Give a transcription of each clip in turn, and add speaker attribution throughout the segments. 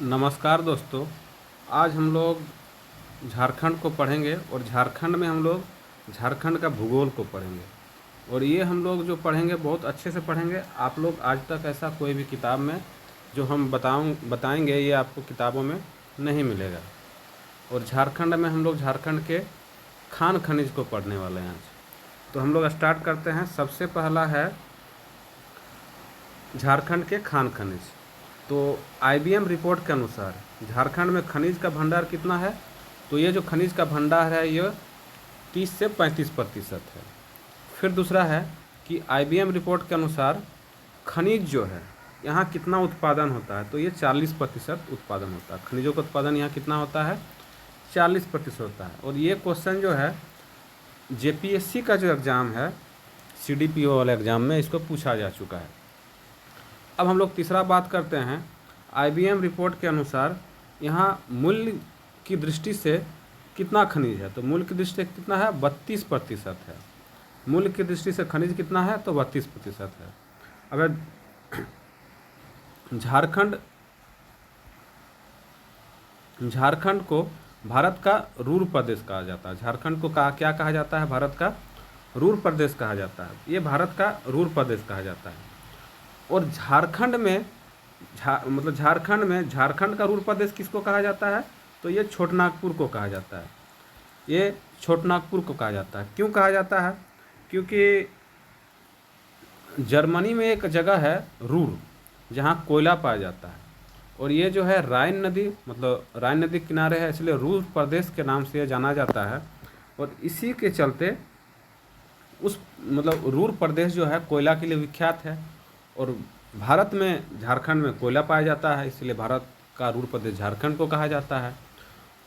Speaker 1: नमस्कार दोस्तों। आज हम लोग झारखंड को पढ़ेंगे और झारखंड में हम लोग झारखंड का भूगोल को पढ़ेंगे। और ये हम लोग जो पढ़ेंगे बहुत अच्छे से पढ़ेंगे। आप लोग आज तक ऐसा कोई भी किताब में जो हम बताएंगे ये आपको किताबों में नहीं मिलेगा। और झारखंड में हम लोग झारखंड के खान खनिज को पढ़ने वाले हैं आज। तो हम लोग स्टार्ट करते हैं। सबसे पहला है झारखंड के खान खनिज। तो आईबीएम रिपोर्ट के अनुसार झारखंड में खनिज का भंडार कितना है? तो ये जो खनिज का भंडार है ये 30 से 35% है। फिर दूसरा है कि आईबीएम रिपोर्ट के अनुसार खनिज जो है यहाँ कितना उत्पादन होता है? तो ये 40% उत्पादन होता है। खनिजों का उत्पादन यहाँ कितना होता है? 40% होता है। और ये क्वेश्चन जो है जेपीएससी का जो एग्ज़ाम है सीडीपीओ वाले एग्ज़ाम में इसको पूछा जा चुका है। अब हम लोग तीसरा बात करते हैं। आईबीएम रिपोर्ट के अनुसार यहाँ मूल्य की दृष्टि से कितना खनिज है? तो मूल्य की दृष्टि से कितना है? 32% है। मूल्य की दृष्टि से खनिज कितना है? तो 32% है। अब झारखंड को भारत का रूर प्रदेश कहा जाता है। झारखंड को क्या कहा जाता है? भारत का रूर प्रदेश कहा जाता है। ये भारत का रूर प्रदेश कहा जाता है। और झारखंड में झारखंड का रूर प्रदेश किसको कहा जाता है? तो ये छोटनागपुर को कहा जाता है। ये छोटनागपुर को कहा जाता है। क्यों कहा जाता है? क्योंकि जर्मनी में एक जगह है रूर जहाँ कोयला पाया जाता है। और ये जो है राइन नदी राइन नदी किनारे है, इसलिए रूर प्रदेश के नाम से जाना जाता है। और इसी के चलते रूर प्रदेश जो है कोयला के लिए विख्यात है। और भारत में झारखंड में कोयला पाया जाता है, इसलिए भारत का रूर प्रदेश झारखंड को कहा जाता है।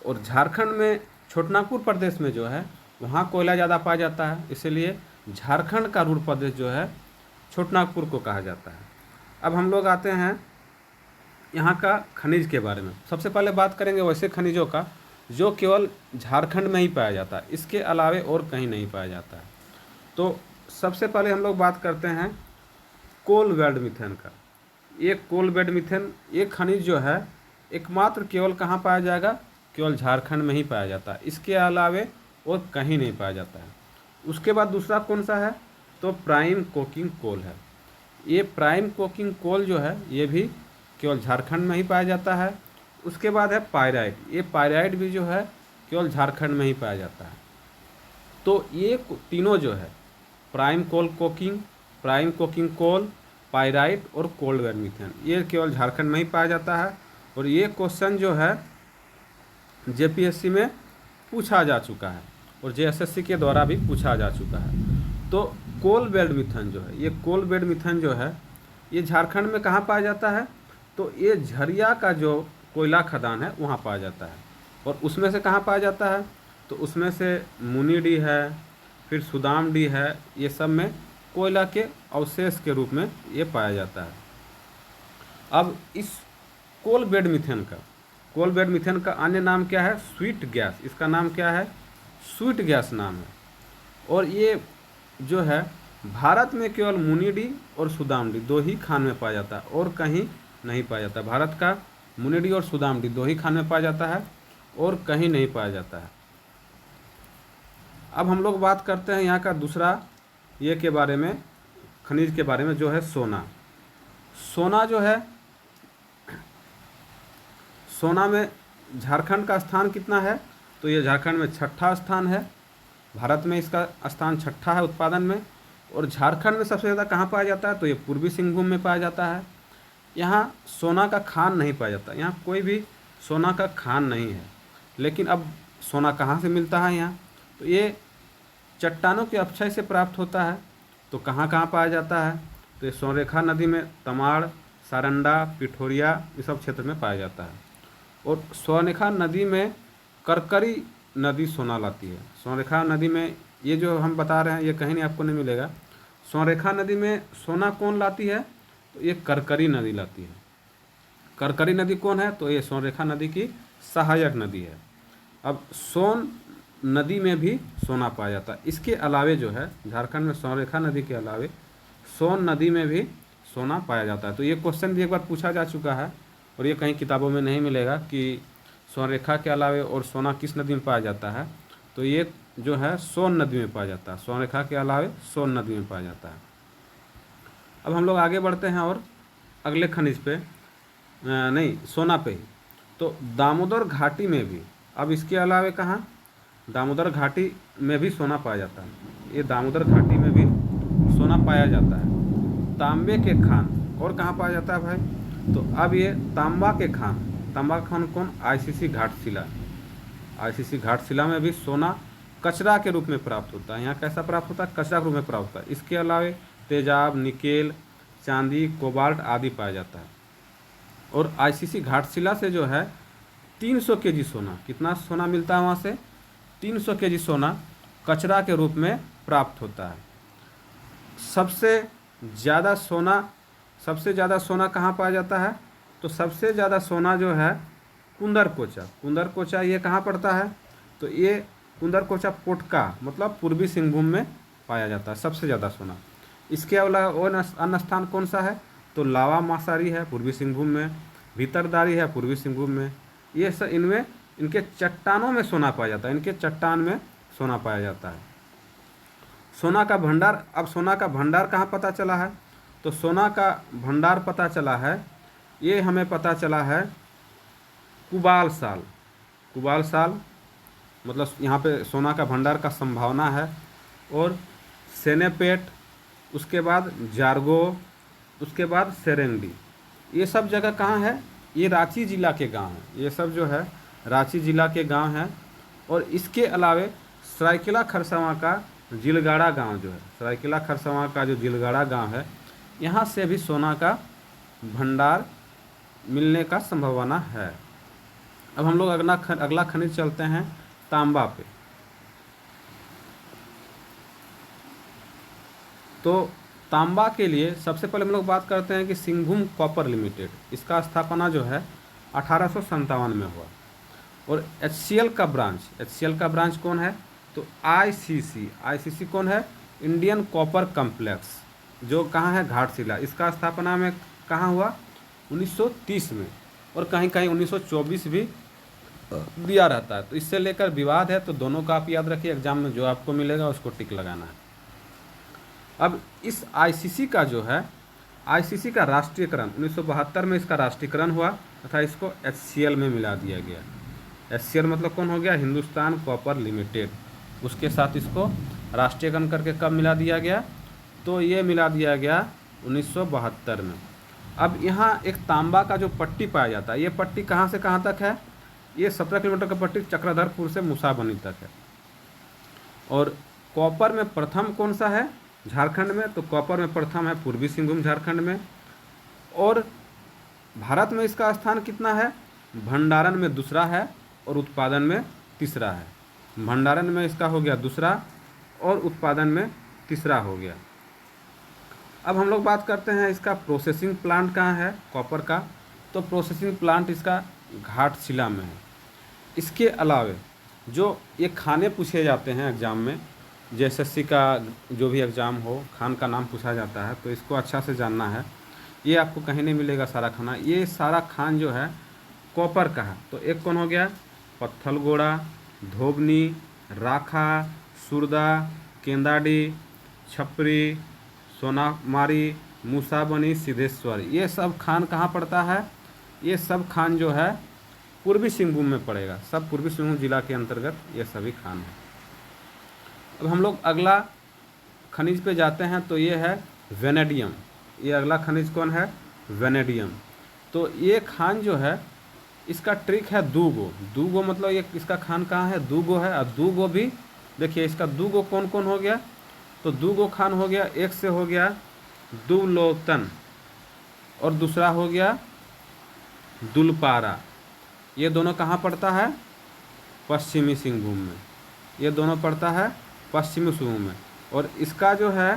Speaker 1: और झारखंड में छोटनागपुर प्रदेश में जो है वहाँ कोयला ज़्यादा पाया जाता है, इसलिए झारखंड का रूर प्रदेश जो है छोटनागपुर को कहा जाता है। अब हम लोग आते हैं यहाँ का खनिज के बारे में। सबसे पहले बात करेंगे वैसे खनिजों का जो केवल झारखंड में ही पाया जाता है, इसके अलावे और कहीं नहीं पाया जाता है। तो सबसे पहले हम लोग बात करते हैं कोल बेड मीथेन का। ये कोल बेड मीथेन ये खनिज जो है एकमात्र केवल कहाँ पाया जाएगा? केवल झारखंड में ही पाया जाता है, इसके अलावे और कहीं नहीं पाया जाता है। उसके बाद दूसरा कौन सा है? तो प्राइम कोकिंग कोल है। ये प्राइम कोकिंग कोल जो है ये भी केवल झारखंड में ही पाया जाता है। उसके बाद है पायराइट। ये पायराइट भी जो है केवल झारखंड में ही पाया जाता है। तो ये तीनों जो है प्राइम कोकिंग कोल, पायराइट और कोल्ड बेड मीथेन ये केवल झारखंड में ही पाया जाता है। और ये क्वेश्चन जो है जेपीएससी में पूछा जा चुका है और जेएसएससी के द्वारा भी पूछा जा चुका है। तो कोल बेड मीथेन जो है ये कोल बेड मीथेन जो है ये झारखंड में कहाँ पाया जाता है? तो ये झरिया का जो कोयला खदान है वहाँ पाया जाता है। और उसमें से कहाँ पाया जाता है? तो उसमें से मुनीडी है, फिर सुदामडी है, ये सब में कोयला के अवशेष के रूप में ये पाया जाता है। अब इस कोल बेड मीथेन का अन्य नाम क्या है? Sweet gas. इसका नाम क्या है? स्वीट गैस नाम है। और ये जो है भारत में केवल मुनीडी और सुदामडी दो ही खान में पाया जाता है और कहीं नहीं पाया जाता। भारत का मुनीडी और सुदामडी दो ही खान में पाया जाता है और कहीं नहीं पाया जाता है। अब हम लोग बात करते हैं यहाँ का दूसरा ये के बारे में, खनिज के बारे में, जो है सोना। सोना जो है सोना में झारखंड का स्थान कितना है? तो ये झारखंड में 6ठा स्थान है। भारत में इसका स्थान 6ठा है उत्पादन में। और झारखंड में सबसे ज़्यादा कहाँ पाया जाता है? तो ये पूर्वी सिंहभूम में पाया जाता है। यहाँ सोना का खान नहीं पाया जाता, यहाँ कोई भी सोना का खान नहीं है। लेकिन अब सोना कहाँ से मिलता है यहाँ? तो ये चट्टानों के अपक्षय से प्राप्त होता है। तो कहाँ कहाँ पाया जाता है? तो ये सोनरेखा नदी में तमाड़, सारंडा, पिठोरिया ये सब क्षेत्र में पाया जाता है। और सोनरेखा नदी में करकरी नदी सोना लाती है। सोनरेखा नदी में ये जो हम बता रहे हैं ये कहीं नहीं आपको नहीं मिलेगा। सोनरेखा नदी में सोना कौन लाती है? तो ये करकरी नदी लाती है। करकरी नदी कौन है? तो ये सोनरेखा नदी की सहायक नदी है। अब सोन नदी में भी सोना पाया जाता है। इसके अलावे जो है झारखंड में सोनरेखा नदी के अलावे सोन नदी में भी सोना पाया जाता है। तो ये क्वेश्चन भी एक बार पूछा जा चुका है और ये कहीं किताबों में नहीं मिलेगा कि स्वर्णरेखा के अलावे और सोना किस नदी में पाया जाता है। तो ये जो है सोन नदी में पाया जाता है, स्वर्णरेखा के अलावे सोन नदी में पाया जाता है। अब हम लोग आगे बढ़ते हैं और अगले खनिज पे, नहीं सोना पे ही। तो दामोदर घाटी में भी, अब इसके अलावे कहाँ, दामोदर घाटी में भी सोना पाया जाता है। ये दामोदर घाटी में भी सोना पाया जाता है। तांबे के खान और कहाँ पाया जाता है भाई, तो अब ये तांबा के खान, तांबा का खान कौन, आईसीसी घाटशिला। आईसीसी घाटशिला में भी सोना कचरा के रूप में प्राप्त होता है। यहाँ कैसा प्राप्त होता है, कचरा के रूप में प्राप्त होता है। इसके अलावे तेजाब, निकेल, चांदी, कोबाल्ट आदि पाया जाता है। और आईसीसी घाटशिला से जो है 300 केजी सोना, कितना सोना मिलता है वहाँ से, 300 केजी सोना कचरा के रूप में प्राप्त होता है। सबसे ज़्यादा सोना कहाँ पाया जाता है, तो सबसे ज़्यादा सोना जो है कुंदरकोचा। कुंदरकोचा ये कहाँ पड़ता है, तो ये कुंदरकोचा पोटका मतलब पूर्वी सिंहभूम में पाया जाता है सबसे ज़्यादा सोना। इसके अलावा और अन्य स्थान कौन सा है, तो लावा मासारी है पूर्वी सिंहभूम में, भीतरदारी है पूर्वी सिंहभूम में। ये सब इनमें इनके चट्टानों में सोना पाया जाता है, इनके चट्टान में सोना पाया जाता है। सोना का भंडार, अब सोना का भंडार कहाँ पता चला है, तो सोना का भंडार पता चला है, ये हमें पता चला है कुबाल साल। कुबाल साल मतलब यहाँ पे सोना का भंडार का संभावना है। और सेनेपेट, उसके बाद जारगो, उसके बाद सेरेंडी, ये सब जगह कहाँ है, ये रांची जिला के गांव हैं। ये सब जो है रांची जिला के गांव हैं। और इसके अलावे सरायकेला खरसावां का जिलगाड़ा गांव जो है, सरायकेला खरसावां का जो जिलगाड़ा गांव है, यहाँ से भी सोना का भंडार मिलने का संभावना है। अब हम लोग अगला खनिज चलते हैं तांबा पे। तो तांबा के लिए सबसे पहले हम लोग बात करते हैं कि सिंहभूम कॉपर लिमिटेड, इसका स्थापना जो है 1857 में हुआ। और एचसीएल का ब्रांच कौन है, तो आईसीसी कौन है, इंडियन कॉपर कम्प्लेक्स, जो कहाँ है, घाटशिला। इसका स्थापना में कहाँ हुआ, 1930 में, और कहीं कहीं 1924 भी दिया रहता है। तो इससे लेकर विवाद है, तो दोनों का आप याद रखिए, एग्जाम में जो आपको मिलेगा उसको टिक लगाना है। अब इस आईसीसी का जो है, आईसीसी का राष्ट्रीयकरण 1972 में इसका राष्ट्रीयकरण हुआ तथा इसको एचसीएल में मिला दिया गया। एचसीएल मतलब कौन हो गया, हिंदुस्तान कॉपर लिमिटेड। उसके साथ इसको राष्ट्रीयकरण करके कब मिला दिया गया, तो ये मिला दिया गया 1972 में। अब यहाँ एक तांबा का जो पट्टी पाया जाता है, ये पट्टी कहाँ से कहाँ तक है, ये 17 किलोमीटर का पट्टी चक्रधरपुर से मुसाबनी तक है। और कॉपर में प्रथम कौन सा है, झारखंड में, तो कॉपर में प्रथम है पूर्वी सिंहभूम झारखंड में। और भारत में इसका स्थान कितना है, भंडारण में दूसरा है और उत्पादन में तीसरा है। भंडारण में इसका हो गया दूसरा और उत्पादन में तीसरा हो गया। अब हम लोग बात करते हैं इसका प्रोसेसिंग प्लांट कहाँ है कॉपर का, तो प्रोसेसिंग प्लांट इसका घाटशिला में है। इसके अलावे जो ये खाने पूछे जाते हैं एग्ज़ाम में, जेएसएससी का जो भी एग्ज़ाम हो, खान का नाम पूछा जाता है, तो इसको अच्छा से जानना है। ये आपको कहीं नहीं मिलेगा सारा खाना, ये सारा खान जो है कॉपर का है। तो एक कौन हो गया, पत्थलगोड़ा, धोबनी, राखा, सुरदा, केंदाडी, छपरी, सोनामारी, मूसाबनी, सिद्धेश्वर, ये सब खान कहाँ पड़ता है, ये सब खान जो है पूर्वी सिंहभूम में पड़ेगा। सब पूर्वी सिंहभूम जिला के अंतर्गत ये सभी खान हैं। अब हम लोग अगला खनिज पे जाते हैं, तो ये है वेनेडियम। ये अगला खनिज कौन है, वेनेडियम। तो ये खान जो है, इसका ट्रिक है दूगो मतलब ये इसका खान कहाँ है, दूगो है। और दूगो भी देखिए, इसका दूगो कौन कौन हो गया, तो दूगो खान हो गया, एक से हो गया दुवलोतन और दूसरा हो गया दुलपारा। ये दोनों कहाँ पड़ता है, पश्चिमी सिंहभूम में। ये दोनों पड़ता है पश्चिमी सिंहभूम में। और इसका जो है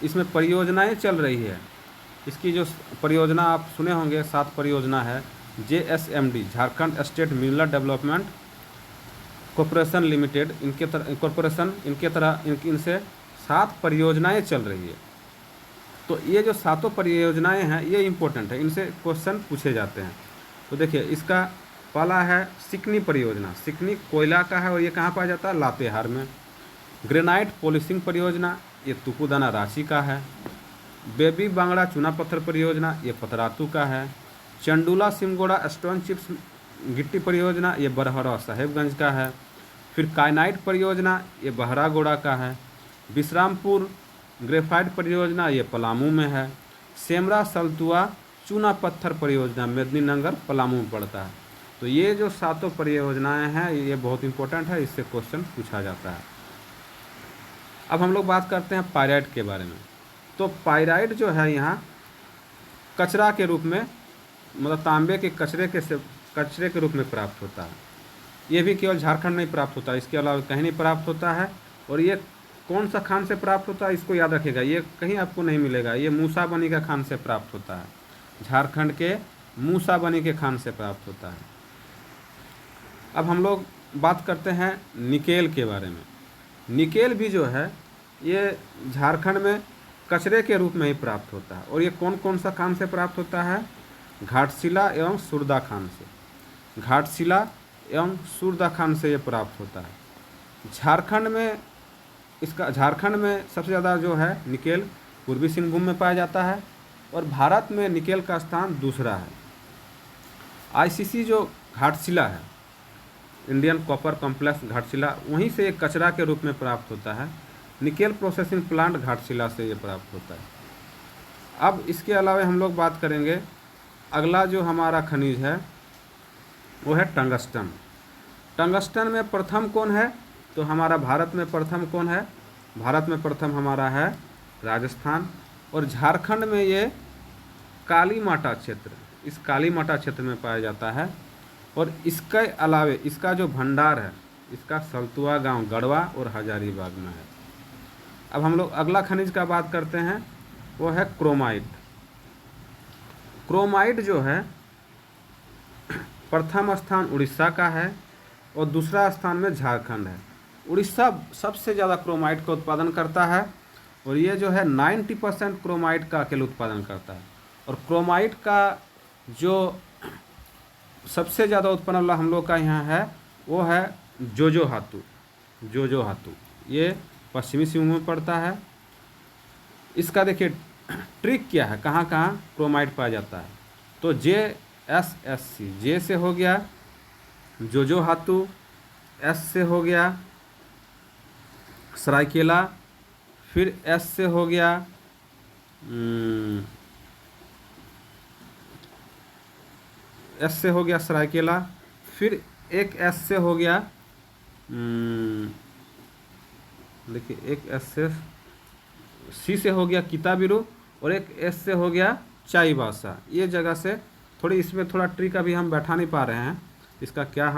Speaker 1: इसमें परियोजनाएं चल रही है। इसकी जो परियोजना आप सुने होंगे, 7 परियोजना है। JSMD, Jharkhand state mineral development corporation limited, इनके तरह इनसे 7 परियोजनाएं चल रही है। तो ये जो सातों परियोजनाएं हैं ये इम्पोर्टेंट है, इनसे क्वेश्चन पूछे जाते हैं। तो देखिए इसका पहला है सिकनी परियोजना, सिकनी कोयला का है और ये कहाँ पाया जाता है, लातेहार में। ग्रेनाइट पॉलिशिंग परियोजना ये तुपुदाना रांची का है। बेबी बांगड़ा चूना पत्थर परियोजना ये पतरातू का है। चंडूला सिमगोड़ा स्टोन चिप्स गिट्टी परियोजना ये बरहरा साहेबगंज का है। फिर काइनाइट परियोजना ये बहरागोड़ा का है। विश्रामपुर ग्रेफाइट परियोजना ये पलामू में है। सेमरा सल्तुआ चूना पत्थर परियोजना मेदिनीनगर पलामू में पड़ता है। तो ये जो सातों परियोजनाएं हैं ये बहुत इंपॉर्टेंट है, इससे क्वेश्चन पूछा जाता है। अब हम लोग बात करते हैं पायराइट के बारे में। तो पायराइट जो है यहाँ कचरा के रूप में, मतलब तांबे के कचरे के रूप में प्राप्त होता है। ये भी केवल झारखंड में ही प्राप्त होता है, इसके अलावा कहीं नहीं प्राप्त होता है। और ये कौन सा खान से प्राप्त होता है इसको याद रखिएगा, ये कहीं आपको नहीं मिलेगा। ये मूसाबनी का खान से प्राप्त होता है, झारखंड के मूसाबनी के खान से प्राप्त होता है। अब हम लोग बात करते हैं निकेल के बारे में। निकेल भी जो है ये झारखंड में कचरे के रूप में ही प्राप्त होता है। और ये कौन कौन सा खान से प्राप्त होता है, घाटशिला एवं सुरदा खान से, घाटशिला एवं सुरदा खान से ये प्राप्त होता है। झारखंड में सबसे ज़्यादा जो है निकेल पूर्वी सिंहभूम में पाया जाता है और भारत में निकेल का स्थान दूसरा है। आईसीसी जो घाटशिला है, इंडियन कॉपर कॉम्प्लेक्स घाटशिला, वहीं से एक कचरा के रूप में प्राप्त होता है। निकेल प्रोसेसिंग प्लांट घाटशिला से ये प्राप्त होता है। अब इसके अलावा हम लोग बात करेंगे, अगला जो हमारा खनिज है वो है टंगस्टन। टंगस्टन में प्रथम कौन है, तो हमारा भारत में प्रथम कौन है, भारत में प्रथम हमारा है राजस्थान। और झारखंड में ये कालीमाटा क्षेत्र, इस कालीमाटा क्षेत्र में पाया जाता है। और इसके अलावे इसका जो भंडार है, इसका सल्तुआ गांव, गढ़वा और हजारीबाग में है। अब हम लोग अगला खनिज का बात करते हैं, वो है क्रोमाइट। क्रोमाइट जो है प्रथम स्थान उड़ीसा का है और दूसरा स्थान में झारखंड है। उड़ीसा सबसे ज़्यादा क्रोमाइट का उत्पादन करता है और ये जो है 90% क्रोमाइट का अकेले उत्पादन करता है। और क्रोमाइट का जो सबसे ज़्यादा उत्पन्न वाला हम लोग का यहाँ है वो है जोजोहातू। जोजोहातू ये पश्चिमी सिंहभूम में पड़ता है। इसका देखिए ट्रिक क्या है, कहाँ कहाँ क्रोमाइट पाया जाता है। तो JSSC, जे से हो गया जोजोहातू, S से हो गया सरायकेला, फिर S से हो गया S से हो गया सरायकेला, फिर एक S से हो गया, देखिए एक S से, C से हो गया किताबिरू और एक S से हो गया चाईबासा। ये जगह से थोड़ी, इसमें थोड़ा ट्रिक अभी हम बैठा नहीं पा रहे हैं, इसका क्या हम